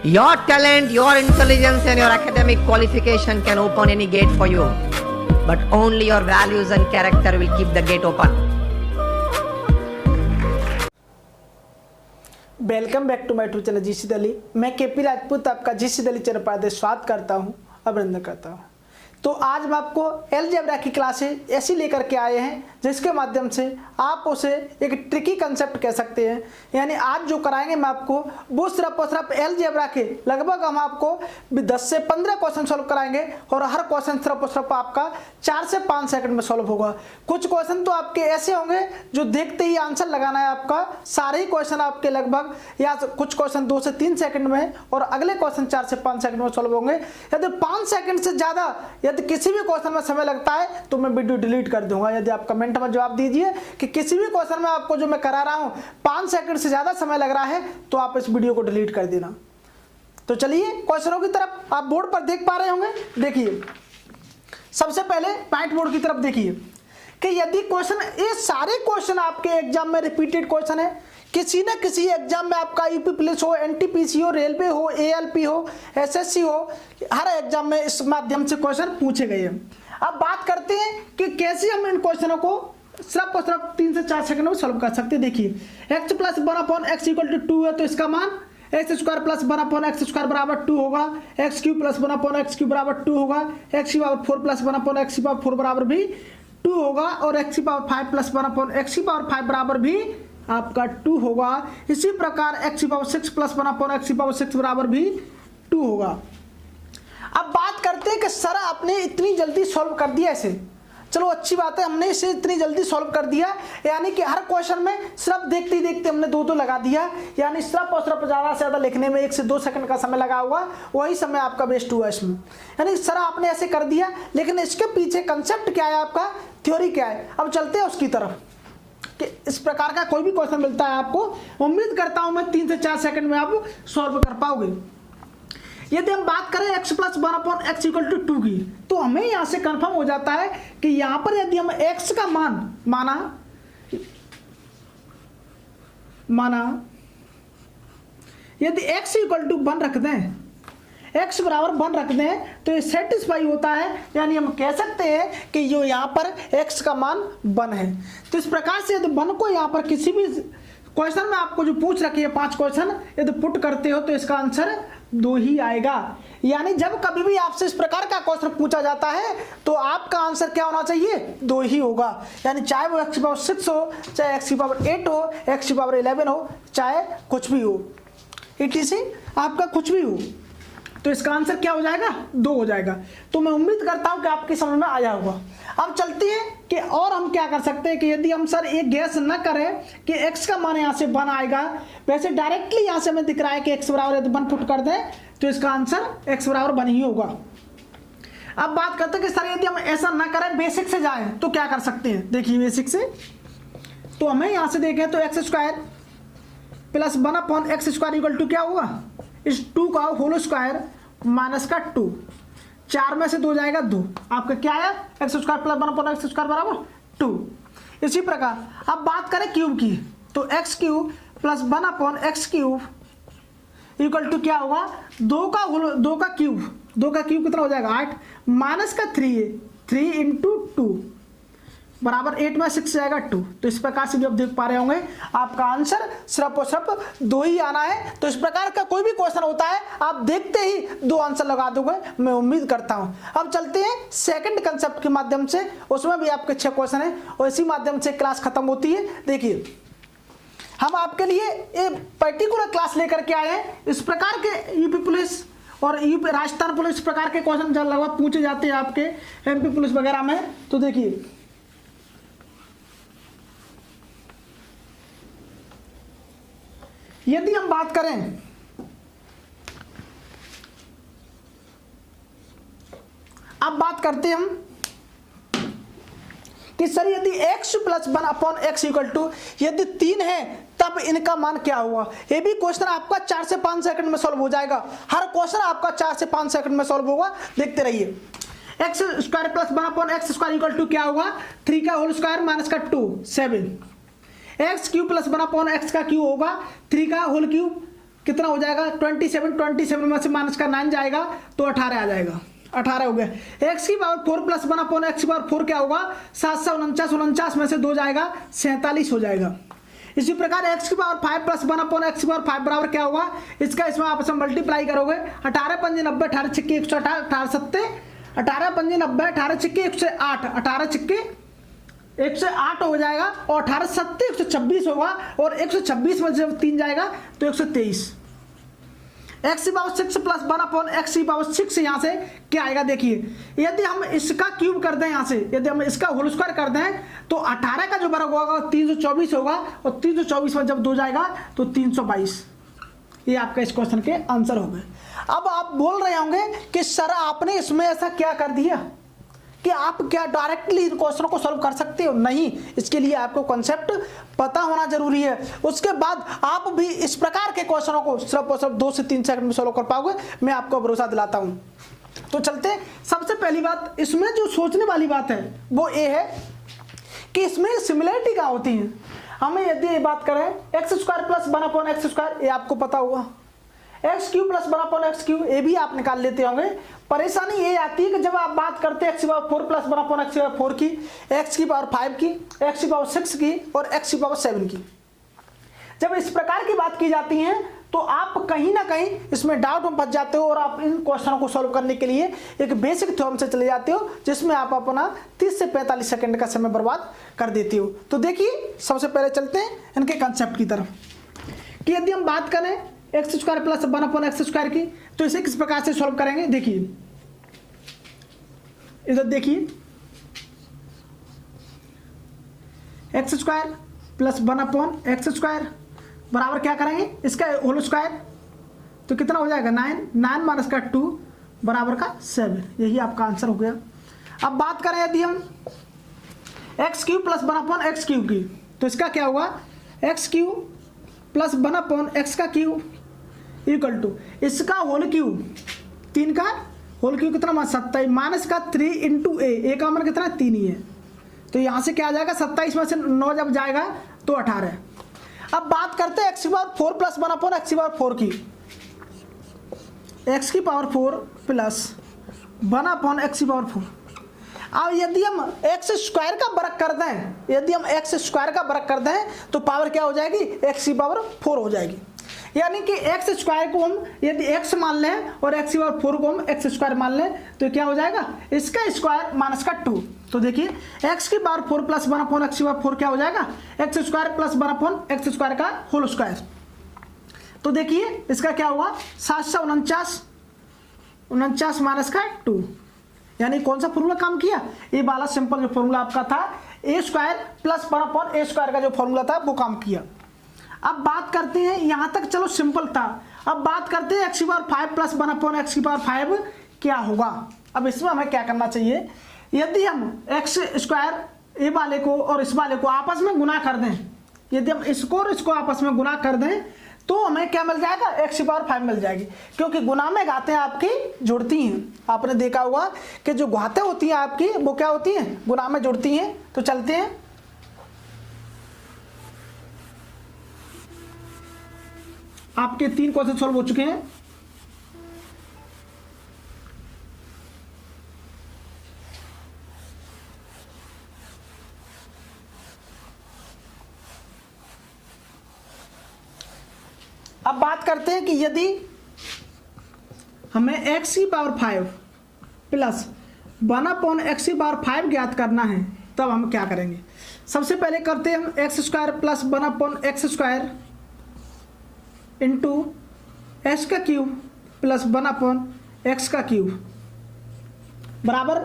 Your talent, your intelligence and your academic qualification can open any gate for you. But only your values and character will keep the gate open. Welcome back to my YouTube channel GC Delhi. मैं KP Rajput आपका GC Delhi channel पर स्वागत करता हूं, अभिनंदन करता हूं। तो आज मैं आपको अलजेब्रा की क्लासेस ऐसी लेकर के आए हैं जिसके माध्यम से आप उसे एक ट्रिकी कंसेप्ट कह सकते हैं। यानी आज जो कराएंगे मैं आपको वो सिर्फ और सिर्फ अलजेब्रा के लगभग हम आपको 10 से 15 क्वेश्चन सॉल्व कराएंगे और हर क्वेश्चन सिर्फ और सिर्फ आपका 4 से 5 सेकंड में सॉल्व होगा। कुछ क्वेश्चन तो आपके ऐसे होंगे जो देखते ही आंसर लगाना है आपका, सारे ही क्वेश्चन आपके लगभग या कुछ क्वेश्चन 2 से 3 सेकंड में और अगले क्वेश्चन 4 से 5 सेकंड में सॉल्व होंगे। यदि 5 सेकंड से ज्यादा यदि किसी भी क्वेश्चन में समय लगता है तो मैं वीडियो डिलीट कर दूंगा। यदि आप कमेंट में जवाब दीजिए कि किसी भी क्वेश्चन में आपको जो मैं करा रहा हूं 5 सेकंड से ज्यादा समय लग रहा है तो आप इस वीडियो को डिलीट कर देना। तो चलिए क्वेश्चनों की तरफ आप बोर्ड पर देख पा रहे होंगे। देखिए सबसे पहले व्हाइट बोर्ड की तरफ देखिए कि यदि क्वेश्चन, ये सारे क्वेश्चन आपके एग्जाम में रिपीटेड क्वेश्चन है। किसी न किसी एग्जाम में आपका यूपी पुलिस हो, एनटीपीसी हो, रेलवे हो, एएलपी हो, एसएससी हो, हर एग्जाम में इस माध्यम से क्वेश्चन पूछे गए हैं। अब बात करते हैं कि कैसे हम इन क्वेश्चनों को सिर्फ और सिर्फ 3 से 4 सेकंड में सॉल्व कर सकते हैं। देखिए x plus 1/x equal to 2 है तो इसका मान x square plus 1/x square बराबर 2 होगा। X cube plus 1/x cube बराबर 2 होगा। एक्स की पावर 4 प्लस 1/x की पावर 4 बराबर भी 2 होगा और एक्स की पावर 5 प्लस 1/x की पावर 5 बराबर भी आपका 2 होगा। इसी प्रकार एक्स की पावर 6 प्लस 1/x की पावर 6 बराबर भी 2 होगा। अब बात करते हैं कि सर आपने इतनी जल्दी सॉल्व कर दिया इसे। चलो अच्छी बात है, हमने इसे इतनी जल्दी सॉल्व कर दिया, यानी कि हर क्वेश्चन में सिर्फ देखते ही देखते हमने 2 लगा दिया। यानी सिर्फ और सिर्फ ज्यादा से ज्यादा लिखने में 1 से 2 सेकंड का समय लगा हुआ, वही समय आपका वेस्ट हुआ इसमें। यानी सर आपने ऐसे कर दिया, लेकिन इसके पीछे कंसेप्ट क्या है, आपका थ्योरी क्या है। अब चलते हैं उसकी तरफ कि इस प्रकार का कोई भी क्वेश्चन मिलता है आपको, उम्मीद करता हूं मैं 3 से 4 सेकंड में आप सॉल्व कर पाओगे। यदि हम बात करें x plus 1/x equal to 2 की, तो हमें यहां से कंफर्म हो जाता है कि यहां पर यदि हम x का मान माना यदि x इक्वल टू 1 रख दें, x बराबर 1 रख दें तो ये सेटिस्फाई होता है। यानी हम कह सकते हैं कि जो यहाँ पर x का मान 1 है। तो इस प्रकार से यदि 1 को यहाँ पर किसी भी क्वेश्चन में आपको जो पूछ रखी है 5 क्वेश्चन, यदि पुट करते हो तो इसका आंसर 2 ही आएगा। यानी जब कभी भी आपसे इस प्रकार का क्वेश्चन पूछा जाता है तो आपका आंसर क्या होना चाहिए, 2 ही होगा। यानी चाहे वो x की पावर 6 हो, चाहे x की पावर 8 हो, x की पावर 11 हो, चाहे कुछ भी हो, etc आपका कुछ भी हो, तो इसका आंसर क्या हो जाएगा, 2 हो जाएगा। तो मैं उम्मीद करता हूं कि आपकी समझ में आया होगा। अब चलते हैं कि और हम क्या कर सकते हैं कि यदि हम सर एक गैस न करें कि x का मान यहां से 1 आएगा, वैसे डायरेक्टली यहां से हमें दिख रहा है कि x बराबर यदि 1 पुट कर दें तो इसका आंसर x बराबर 1 ही होगा। अब बात करते हैं कि सर यदि हम ऐसा ना करें, बेसिक से जाएं तो क्या कर सकते हैं। देखिए बेसिक से तो हमें यहां से देखें तो x square plus 1/x square equal to क्या हुआ, इस 2 का होल स्क्वायर माइनस का 2, 4 में से 2 जाएगा 2, आपका क्या आया x square plus 1/x square बराबर 2। इसी प्रकार अब बात करें क्यूब की, तो x cube plus 1/x cube equal to क्या होगा, 2 का क्यूब कितना हो जाएगा 8 माइनस का 3 है, 3 इंटू 2 बराबर 8 में 6 जाएगा 2। तो इस प्रकार से भी आप देख पा रहे होंगे आपका आंसर सिर्फ और सिर्फ 2 ही आना है। तो इस प्रकार का कोई भी क्वेश्चन होता है आप देखते ही 2 आंसर लगा दोगे, मैं उम्मीद करता हूं। अब चलते हैं सेकंड कंसेप्ट के माध्यम से, उसमें भी आपके 6 क्वेश्चन है और इसी माध्यम से क्लास खत्म होती है। देखिए हम आपके लिए एक पर्टिकुलर क्लास लेकर के आए हैं। इस प्रकार के यूपी पुलिस और यूपी राजस्थान पुलिस प्रकार के क्वेश्चन लगभग पूछे जाते हैं आपके एमपी पुलिस वगैरह में। तो देखिए यदि हम बात करें अब बात करते हैं हम कि सर यदि x plus 1/x equal to यदि 3 है तब इनका मान क्या हुआ। ये भी क्वेश्चन आपका 4 से 5 सेकंड में सॉल्व हो जाएगा। हर क्वेश्चन आपका 4 से 5 सेकंड में सॉल्व होगा, देखते रहिए। x square plus 1/x square equal to क्या होगा, 3 का होल स्क्वायर माइनस का 2 7, एक्स क्यूब प्लस 1/x का क्यूब होगा 3 का होल क्यूब कितना हो जाएगा 27 में से माइनस का 9 जाएगा तो 18 आ जाएगा, 18 हो गया। एक्स की पावर 4 प्लस 1 अपॉन एक्स की पावर 4 क्या होगा 749 में से 2 जाएगा 47 हो जाएगा। इसी प्रकार x की पावर 5 प्लस 1 अपॉन एक्स की पावर 5 बराबर क्या होगा, इसका इसमें आपस में मल्टीप्लाई करोगे 18 पंजे 90, 18 छिक्के 108, 18 सत्ते 18 पंजे 90, 18 छिक्के 108, 18 छिक्के 108 हो जाएगा और 18 सत्ते 126 होगा और 126 में जब 3 जाएगा तो 123। एक्स की पावर 6 प्लस 1 अपॉन एक्स की पावर 6 यहाँ से क्या आएगा देखिए, यदि हम इसका क्यूब कर दें यहाँ से, यदि हम इसका होल स्क्वायर कर दें तो 18 का जो वर्ग होगा 324 होगा और 324 में जब 2 जाएगा तो 322। ये आपका इस क्वेश्चन के आंसर हो गए। अब आप बोल रहे होंगे कि सर आपने इसमें ऐसा क्या कर दिया कि आप क्या डायरेक्टली इन क्वेश्चनों को सॉल्व कर सकते हो? नहीं, इसके लिए आपको कॉन्सेप्ट पता होना जरूरी है। उसके बाद आप भी इस प्रकार के क्वेश्चनों को सिर्फ और सिर्फ 2 से 3 सेकंड में सॉल्व कर पाओगे, मैं आपको भरोसा दिलाता हूं। तो चलते, सबसे पहली बात इसमें जो सोचने वाली बात है वो ये है कि इसमें सिमिलरिटी क्या होती है। हमें यदि ये बात करें x square plus 1 upon x square, ये आपको पता होगा, x cube plus 1 upon x cube, ये भी आप निकाल लेते होंगे। परेशानी ये आती है कि जब आप बात करते हैं एक्स की पावर 4 प्लस 1 अपॉन एक्स की पावर 4 की, एक्स की पावर 5 की, एक्स की पावर 6 की और एक्स की पावर 7 की, जब इस प्रकार की बात की जाती है तो आप कहीं ना कहीं इसमें डाउट में फंस जाते हो और आप इन क्वेश्चनों को सॉल्व करने के लिए एक बेसिक थ्योरम से चले जाते हो जिसमें आप अपना 30 से 45 सेकंड का समय बर्बाद कर देते हो। तो देखिए, सबसे पहले चलते हैं इनके कंसेप्ट की तरफ कि यदि हम बात करें x square plus 1 upon x square की तो इसे किस प्रकार से सॉल्व करेंगे। देखिए इधर देखिए, x square plus 1 upon x square बराबर क्या करेंगे, इसका होल स्क्वायर, तो कितना हो जाएगा 9 माइनस का 2 बराबर का 7। यही आपका आंसर हो गया। अब बात करें यदि हम x cube plus 1 upon x cube की तो इसका क्या होगा, x cube plus 1 upon x का क्यूब इक्वल टू इसका होल क्यूब, 3 का होल क्यूब कितना 27 माइनस का 3 इंटू ए का मान कितना 3 ही है, तो यहाँ से क्या आ जाएगा 27 में से 9 जब जाएगा तो 18। अब बात करते हैं एक्स की पावर 4 प्लस 1 अपॉन एक्स की पावर 4 की, एक्स की पावर 4 प्लस 1 अपॉन एक्स की पावर 4। अब यदि हम एक्स स्क्वायर का वर्ग कर दें, यदि हम एक्स स्क्वायर का वर्ग कर दें तो पावर क्या हो जाएगी, एक्स की पावर 4 हो जाएगी। यानी कि एक्स स्क्वायर को हम यदि एक्स मान लें और एक्स की पावर 4 को हम एक्स स्क्वायर मान लें तो क्या हो जाएगा, इसका स्क्वायर माइनस का 2। तो देखिए एक्स की पावर 4 प्लस 1 अपॉन एक्स की पावर 4 क्या हो जाएगा, x square plus 1 upon x square का होल स्क्वायर। तो देखिए इसका क्या हुआ 749 माइनस का 2, यानी कौन सा फॉर्मूला काम किया, ये वाला सिंपल जो फॉर्मूला आपका था ए स्क्वायर प्लस 1 अपॉन ए स्क्वायर का जो फॉर्मूला था वो काम किया। अब बात करते हैं, यहां तक चलो सिंपल था। अब बात करते हैं एक्स की पावर 5 प्लस 1 अपॉन एक्स की पावर 5 क्या होगा। अब इसमें हमें क्या करना चाहिए, यदि हम एक्स स्क्वायर ए वाले को और इस वाले को आपस में गुना कर दें, यदि हम इसको और इसको आपस में गुना कर दें तो हमें क्या मिल जाएगा, एक्स की पावर 5 मिल जाएगी, क्योंकि गुना में घातें आपकी जुड़ती हैं। आपने देखा होगा कि जो घातें होती हैं आपकी वो क्या होती हैं, गुना में जुड़ती हैं। तो चलते हैं, आपके 3 क्वेश्चन सॉल्व हो चुके हैं। अब बात करते हैं कि यदि हमें x की पावर 5 प्लस 1 अपॉन एक्स की पावर 5 ज्ञात करना है तब हम क्या करेंगे। सबसे पहले करते हैं हम x square plus 1 upon x square into x का क्यूब प्लस 1 अपॉन एक्स का क्यूब बराबर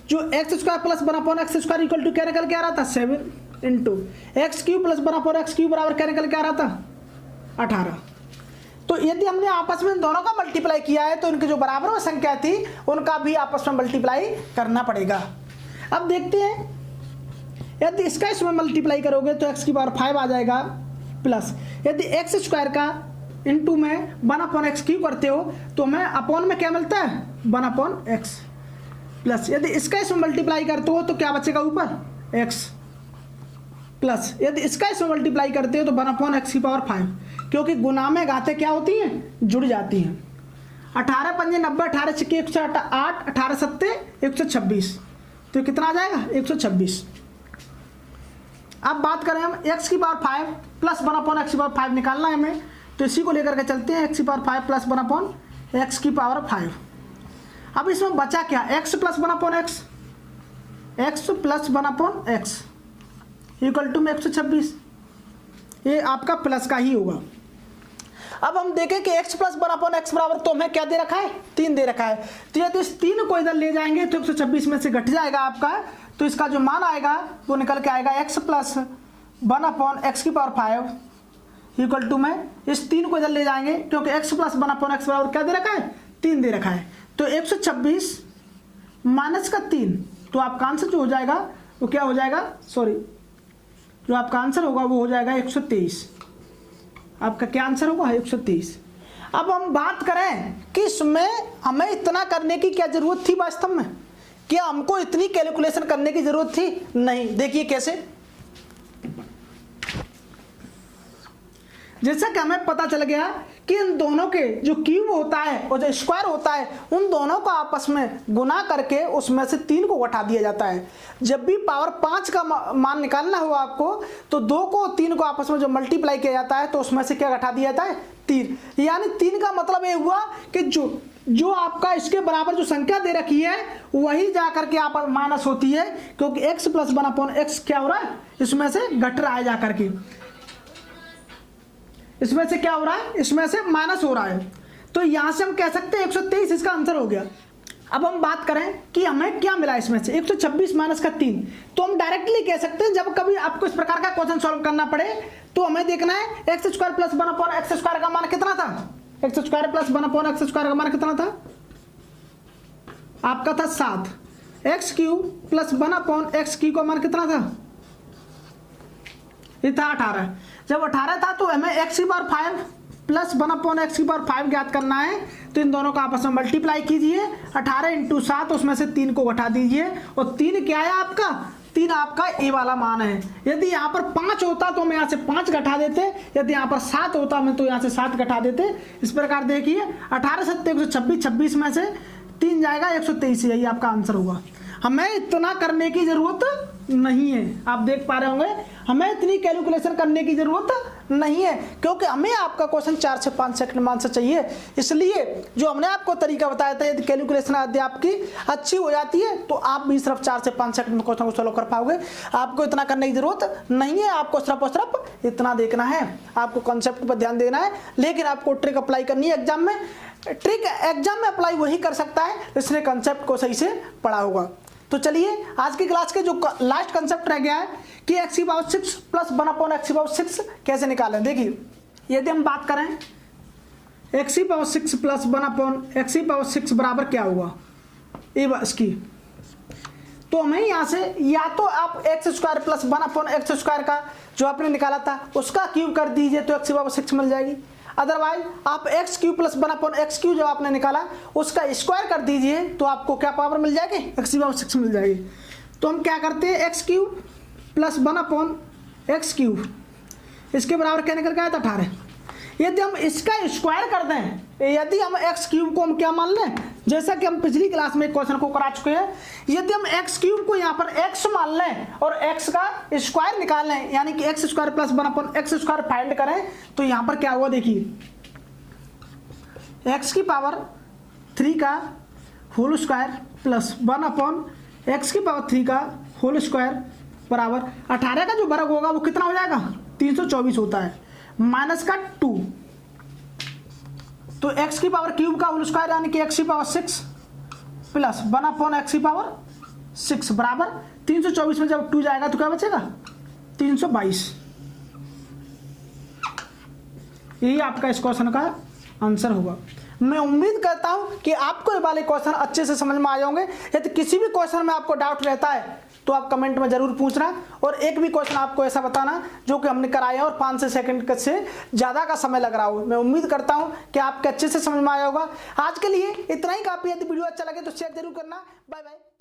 जो x square plus 1 upon x square equal to क्या निकल के आ रहा था 7 into x cube plus 1 upon x cube बराबर क्या निकल के आ रहा था 18। तो यदि हमने आपस में दोनों का मल्टीप्लाई किया है तो इनकी जो बराबर में संख्या थी उनका भी आपस में मल्टीप्लाई करना पड़ेगा। अब देखते हैं, यदि इसका इसमें मल्टीप्लाई करोगे तो एक्स की पावर 5 आ जाएगा प्लस यदि एक्स स्क्वायर का इंटू में 1 अपॉन एक्स क्यूब करते हो तो हमें अपॉन में क्या मिलता है 1 अपॉन एक्स प्लस यदि इसका इसमें मल्टीप्लाई करते हो तो क्या बचेगा ऊपर एक्स प्लस यदि इसका इसमें मल्टीप्लाई करते हो तो 1 अपॉन एक्स की पावर 5 क्योंकि गुना में घातें क्या होती हैं, जुड़ जाती हैं। 18 पंजे 90, 18 छक्के 108, 18 सत्ते 126, तो कितना आ जाएगा 126। अब बात करें हम x की पावर 5 प्लस 1/x की पावर 5 निकालना है हमें, तो इसी को लेकर के चलते हैं, x की पावर 5 प्लस 1/x की पावर 5। अब इसमें बचा क्या, x plus 1/x, x plus 1/x equal to में 126, ये आपका प्लस का ही होगा। अब हम देखें कि x प्लस 1/x बराबर, तो हमें क्या दे रखा है, 3 दे रखा है। तो यदि इस 3 को इधर ले जाएंगे तो 126 में से घट जाएगा आपका, तो इसका जो मान आएगा वो निकल के आएगा x प्लस 1/x की पावर 5 इक्वल टू में, इस 3 को इधर ले जाएंगे क्योंकि x प्लस 1/x बराबर क्या दे रखा है, 3 दे रखा है। तो 126 माइनस का 3, तो आपका आंसर जो हो जाएगा वो क्या हो जाएगा, सॉरी, जो आपका आंसर होगा वो हो जाएगा 123। आपका क्या आंसर होगा, 123। अब हम बात करें कि इसमें हमें इतना करने की क्या जरूरत थी, वास्तव में क्या हमको इतनी कैलकुलेशन करने की जरूरत थी, नहीं। देखिए कैसे, जैसा कि हमें पता चल गया कि इन दोनों के जो क्यूब होता है और जो स्क्वायर होता है, उन दोनों को आपस में गुना करके उसमें से 3 को घटा दिया जाता है। जब भी पावर 5 का मान निकालना हो आपको, तो 2 को 3 को आपस में जो मल्टीप्लाई किया जाता है, तो उसमें से क्या घटा दिया जाता है, 3। यानी 3 का मतलब ये हुआ कि जो आपका इसके बराबर जो संख्या दे रखी है वही जा करके आप माइनस होती है, क्योंकि x प्लस 1/x क्या हो रहा है, इसमें से घट रहा है, जा करके इसमें से क्या हो रहा है, इसमें से माइनस हो रहा है। तो यहां से हम कह सकते हैं 123 इसका आंसर हो गया। अब हम बात करें कि हमें क्या मिला इसमें से, 126 माइनस का 3, तो हम डायरेक्टली कह सकते हैं, जब कभी आपको इस प्रकार का क्वेश्चन सॉल्व करना पड़े तो हमें देखना है x square plus 1/x square का मान कितना था, x square plus 1/x square का मान कितना था, आपका था 7। x cube plus 1/x cube का मान कितना था, ये था 18। जब 18 था तो हमें x की पावर 5 प्लस 1/x की पावर 5 ज्ञात करना है, तो इन दोनों का आपस में मल्टीप्लाई कीजिए, 18 × 7, उसमें से 3 को घटा दीजिए, और 3 क्या है आपका, 3 आपका ए वाला मान है। यदि यहाँ पर 5 होता तो हम यहाँ से 5 घटा देते, यदि यहाँ पर 7 होता हमें तो यहाँ से 7 घटा देते। इस प्रकार देखिए 18 7 126, 26 में से 3 जाएगा 123, यही आपका आंसर होगा। हमें इतना करने की जरूरत नहीं है, आप देख पा रहे होंगे, हमें इतनी कैलकुलेशन करने की जरूरत नहीं है, क्योंकि हमें आपका क्वेश्चन 4 से 5 सेकंड में आंसर चाहिए। इसलिए जो हमने आपको तरीका बताया था, यदि कैलकुलेशन यदि आपकी अच्छी हो जाती है तो आप भी सिर्फ 4 से 5 सेकंड में क्वेश्चन को सॉल्व कर पाओगे। आपको इतना करने की जरूरत नहीं है, आपको सिर्फ और सिर्फ इतना देखना है, आपको कॉन्सेप्ट पर ध्यान देना है। लेकिन आपको ट्रिक अप्लाई करनी है एग्जाम में। ट्रिक एग्जाम में अप्लाई वही कर सकता है जिसने कंसेप्ट को सही से पढ़ा होगा। तो चलिए आज की क्लास के जो लास्ट कंसेप्ट रह गया है कि x की पावर 6 प्लस 1/x की पावर 6 कैसे निकालें। देखिए यदि हम बात करें x की पावर 6 प्लस 1/x की पावर 6 बराबर क्या होगा, ये इसकी, तो हमें यहाँ से या तो आप x square plus 1/x square का जो आपने निकाला था उसका क्यूब कर दीजिए तो x की पावर 6 मिल जाएगी। अदरवाइज आप x cube plus 1/x cube जो आपने निकाला उसका स्क्वायर कर दीजिए तो आपको क्या पावर मिल जाएगी, x की पावर 6 मिल जाएगी। तो हम क्या करते हैं, x cube plus 1/x cube, इसके बराबर क्या निकल के आया था 18। यदि हम इसका स्क्वायर कर दें, यदि हम x क्यूब को हम क्या मान लें, जैसा कि हम पिछली क्लास में एक क्वेश्चन को करा चुके हैं, यदि हम x क्यूब को यहाँ पर x मान लें और x का स्क्वायर निकाल लें, यानी कि x square plus 1/x square find करें, तो यहाँ पर क्या हुआ देखिए, x की पावर 3 का होल स्क्वायर प्लस 1/x की पावर 3 का होल स्क्वायर बराबर 18 का जो वर्ग होगा वो कितना हो जाएगा, 324 होता है, माइनस का 2, तो x की पावर क्यूब का होल स्क्वायर यानी कि x की पावर 6 प्लस 1/x की पावर 6 बराबर 324 में जब 2 जाएगा तो क्या बचेगा, 322। यही आपका इस क्वेश्चन का आंसर होगा। मैं उम्मीद करता हूं कि आपको ये वाले क्वेश्चन अच्छे से समझ में आ जाओगे। यदि किसी भी क्वेश्चन में आपको डाउट रहता है तो आप कमेंट में जरूर पूछना, और एक भी क्वेश्चन आपको ऐसा बताना जो कि हमने कराया और 5 से सेकंड से ज़्यादा का समय लग रहा हो। मैं उम्मीद करता हूं कि आपके अच्छे से समझ में आया होगा। आज के लिए इतना ही काफ़ी। यदि वीडियो अच्छा लगे तो शेयर जरूर करना। Bye bye.